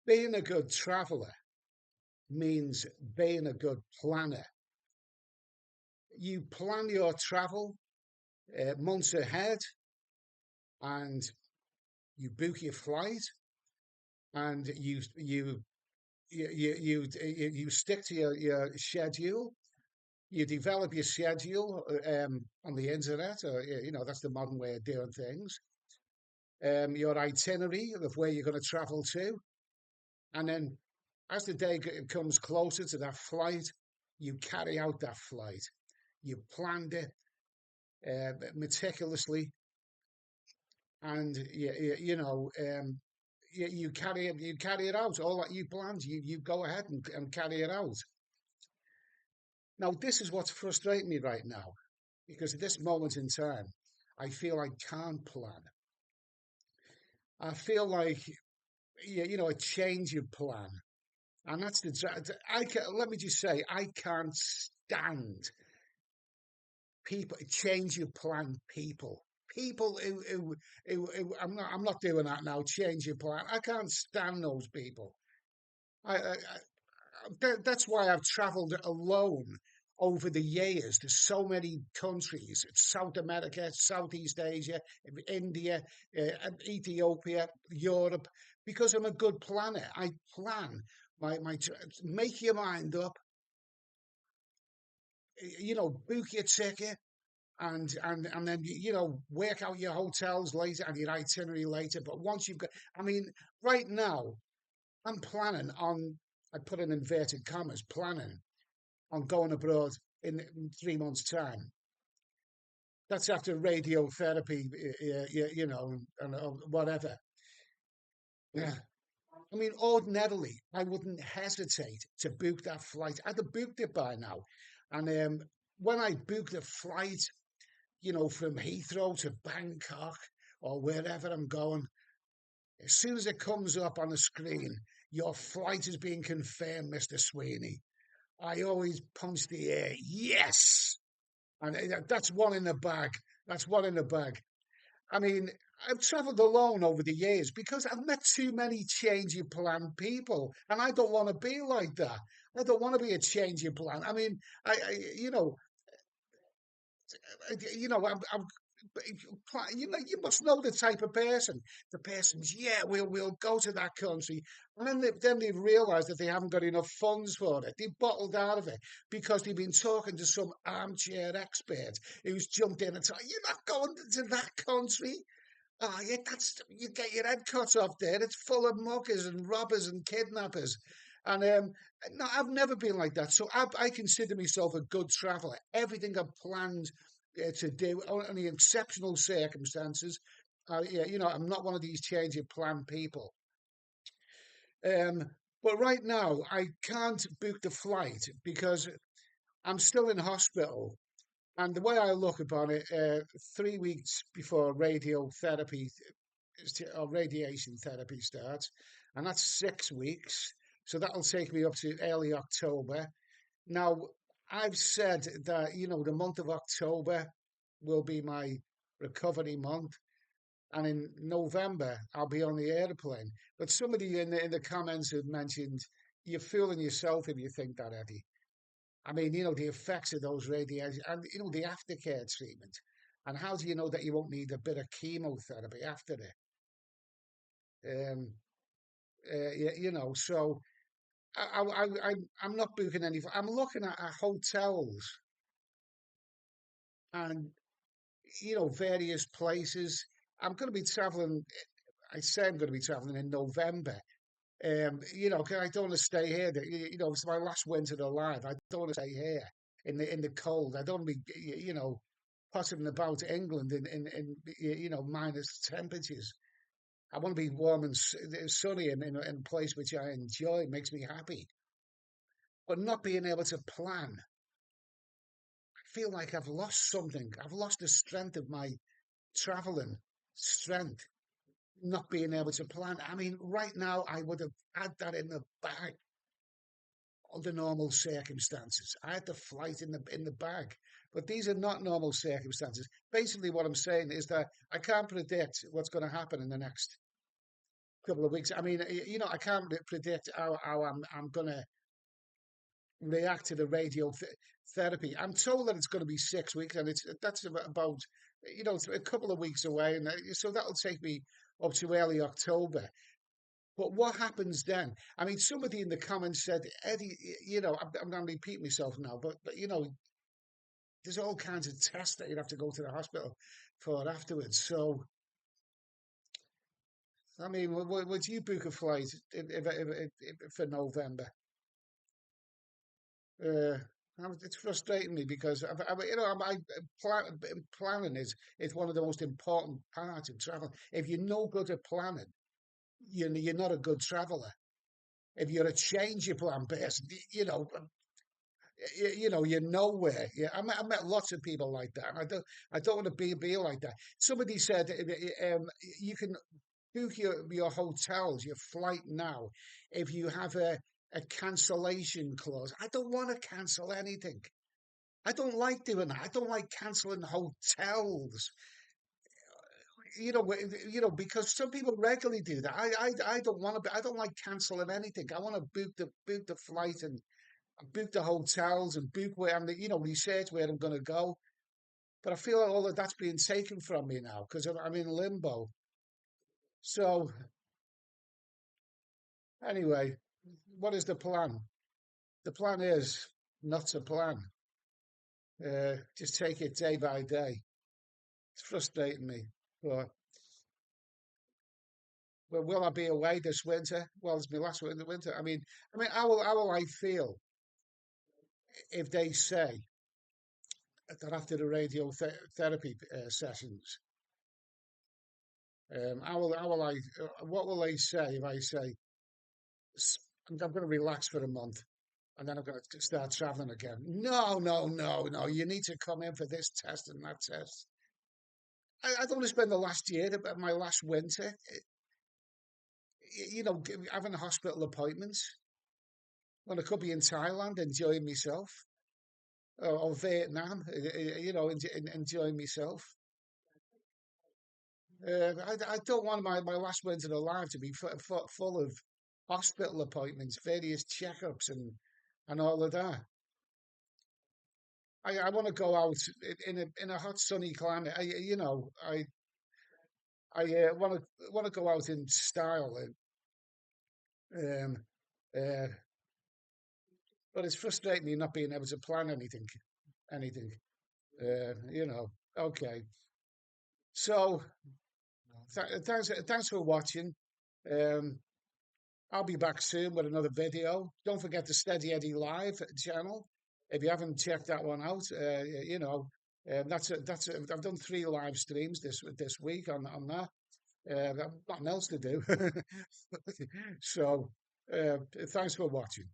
Being a good traveler means being a good planner. You plan your travel months ahead, and you book your flight, and you stick to your schedule. You develop your schedule on the internet, or that's the modern way of doing things. Your itinerary of where you're going to travel to, and then as the day comes closer to that flight, you carry out that flight. You planned it meticulously, and you carry it out. All that you planned, you go ahead and carry it out. Now, this is what's frustrating me right now, because at this moment in time, I feel I can't plan. I feel like a change of plan, and that's let me just say, I can't stand people change your plan. People who I'm not doing that now. Change your plan. I can't stand those people. That's why I've travelled alone over the years to so many countries: South America, Southeast Asia, India, Ethiopia, Europe, because I'm a good planner. I plan make your mind up, book your ticket, and then work out your hotels later and your itinerary later. But once you've got, I mean, right now I'm planning on. I put in inverted commas, planning on going abroad in 3 months' time. That's after radiotherapy, and whatever. Yeah. I mean, ordinarily, I wouldn't hesitate to book that flight. I'd have booked it by now. And when I book the flight, from Heathrow to Bangkok or wherever I'm going, as soon as it comes up on the screen, your flight is being confirmed, Mr. Sweeney. I always punch the air. Yes. And that's one in the bag. That's one in the bag. I mean, I've traveled alone over the years because I've met too many change your plan people, and I don't want to be like that. I don't want to be a change your plan. I mean, I I'm you must know the type of person. The person's, yeah, we'll go to that country, and then they've realised that they haven't got enough funds for it. They've bottled out of it because they've been talking to some armchair expert who's jumped in and said, "You're not going to that country." Oh, yeah, you get your head cut off there. It's full of muggers and robbers and kidnappers. And no, I've never been like that. So I consider myself a good traveller. Everything I've planned to do, only exceptional circumstances. Yeah, I'm not one of these change of plan people. Um, but right now, I can't book the flight because I'm still in hospital. And the way I look upon it, 3 weeks before radiotherapy or radiation therapy starts, and that's 6 weeks. So that'll take me up to early October. Now, I've said that, the month of October will be my recovery month, and in November I'll be on the airplane. But somebody in the comments had mentioned you're fooling yourself if you think that, Eddie. I mean, the effects of those radiation and the aftercare treatment. And how do you know that you won't need a bit of chemotherapy after it? Um, so I'm not booking any. I'm looking at hotels and various places. I'm going to be traveling. I say I'm going to be traveling in November. 'Cause I don't want to stay here. It's my last winter alive. I don't want to stay here in the cold. I don't want to be, pottering about England in minus temperatures. I want to be warm and sunny in a place which I enjoy, makes me happy. But not being able to plan, I feel like I've lost something. I've lost the strength of my traveling strength, not being able to plan. I mean, right now, I would have had that in the bag under normal circumstances. I had the flight in the bag, but these are not normal circumstances. Basically, what I'm saying is that I can't predict what's going to happen in the next couple of weeks. I mean, I can't predict how I'm gonna react to the therapy. I'm told that it's going to be 6 weeks, and that's about it's a couple of weeks away, and so that'll take me up to early October. But what happens then? I mean, somebody in the comments said, Eddie, I'm repeating myself now, but there's all kinds of tests that you'd have to go to the hospital for afterwards. So, I mean, would you book a flight for November? Uh, it's frustrating me because planning is one of the most important parts of travel. If you're no good at planning, you're not a good traveler. If you're a change your plan person, you're nowhere. Yeah, I met lots of people like that. I don't want to be like that. Somebody said you can book your hotels, your flight now, if you have a cancellation clause. I don't want to cancel anything. I don't like doing that. I don't like canceling hotels. Because some people regularly do that. I don't want to. I don't like canceling anything. I want to book the flight and book the hotels and book where research where I'm going to go. But I feel like all of that's being taken from me now because I'm in limbo. So anyway, what is the plan? The plan is not to plan. Just take it day by day. It's frustrating me. But well, will I be away this winter? Well, it's my last winter. I mean, how will I feel if they say that after the therapy sessions, what will they say if I say I'm going to relax for a month and then I'm going to start traveling again? No, no, no, no. You need to come in for this test and that test. I don't want to spend the last year, my last winter, having hospital appointments when I could be in Thailand enjoying myself, or Vietnam, enjoying myself. I don't want my last winter alive to be full of hospital appointments, various checkups, and all of that. I want to go out in a hot, sunny climate. I want to go out in style, um, uh, but it's frustrating me not being able to plan anything. Okay. So thanks for watching. Um, I'll be back soon with another video. Don't forget the Steady Eddie Live channel. If you haven't checked that one out, I've done 3 live streams this week on that. I've got nothing else to do. So, thanks for watching.